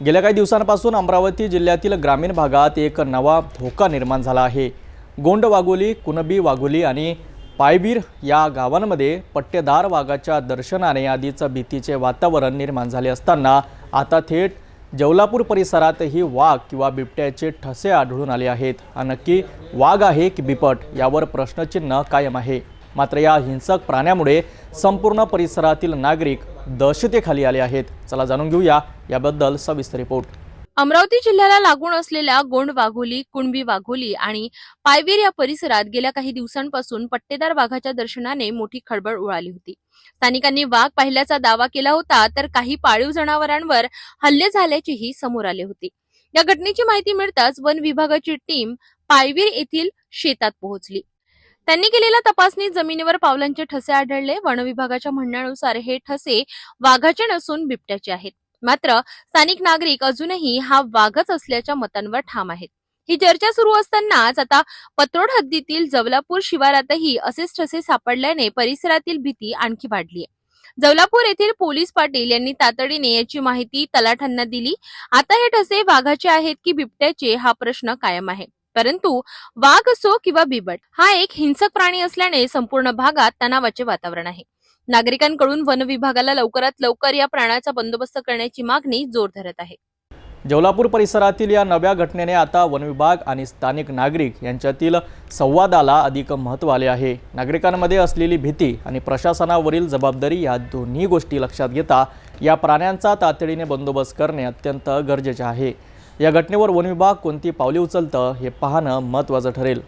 गेल्या काही दिवसांपासून अमरावती जिल्ह्यातील ग्रामीण भागात एक नवा धोका निर्माण झाला आहे। गोंड वाघोली, कुणबी वाघोली आणि पायवीर या गावांमध्ये पट्टेदार वाघाच्या दर्शनाने आधीच भीतीचे वातावरण निर्माण झाले असताना आता थेट जवलापूर परिसरातही वाघ किंवा बिबट्याचे ठसे आढळून आले आहेत। हा नक्की वाघ आहे की बिबट यावर प्रश्नचिन्ह कायम आहे। मात्र या हिंसक प्राण्यामुळे संपूर्ण परिसरातील नागरिक दहशतीखाली आले आहेत। चला जाणून घेऊया याबद्दल सविस्तर रिपोर्ट। अमरावती जिल्ह्याला लागून असलेल्या गोंड वाघोली, कुणबी वाघोली आणि पायवीर या परिसरात गेल्या काही दिवसांपासून पट्टेदार वाघाच्या दर्शनाने मोठी खळबळ उडाली होती। स्थानिकांनी वाघ पाहिल्याचा दावा केला होता, तर काही पाळीव जनावरांवर हल्ले झाल्याचेही समोर आले होते। या घटनेची माहिती मिळताच वन विभागाची टीम पायवीर येथील शेतात पोहोचली। त्यांनी केलेल्या तपासणीत जमिनीवर पावलांचे ठसे आढळले। वन विभागाच्या म्हणण्यानुसार हे ठसे वाघाचे नसून बिबट्याचे आहेत। मात्र स्थानिक नागरिक अजूनही हा वाघच असल्याच्या मतांवर ठाम आहेत। ही चर्चा सुरू असतानाच आता पत्रोड हद्दीतील जवलापूर शिवारातही असेच ठसे सापडल्याने परिसरातील भीती आणखी वाढली आहे। जवलापूर येथील पोलीस पाटील यांनी तातडीने याची माहिती तलाठ्यांना दिली। आता हे ठसे वाघाचे आहेत की बिबट्याचे हा प्रश्न कायम आहे। परंतु वाघ असो किंवा बिबट, हा एक हिंसक प्राणी असल्याने संपूर्ण भागात तणावाचे वातावरण आहे। नागरिकांकडून वन विभागाला लवकरात लवकर या प्राण्याचा बंदोबस्त करण्याची मागणी जोर धरत आहे। जवलापूर परिसरातील या नव्या घटनेने आता वन विभाग आणि स्थानिक नागरिक यांच्यातील संवादाला अधिक महत्त्व आले आहे। नागरिकांमध्ये असलेली भीती आणि प्रशासनावरील जबाबदारी या दोन्ही गोष्टी लक्षात घेता या प्राण्यांचा तातडीने बंदोबस्त करणे अत्यंत गरजेचे आहे। या घटनेवर वन विभाग कोणती पावले उचलतं हे पाहणं महत्त्वाचं ठरेल।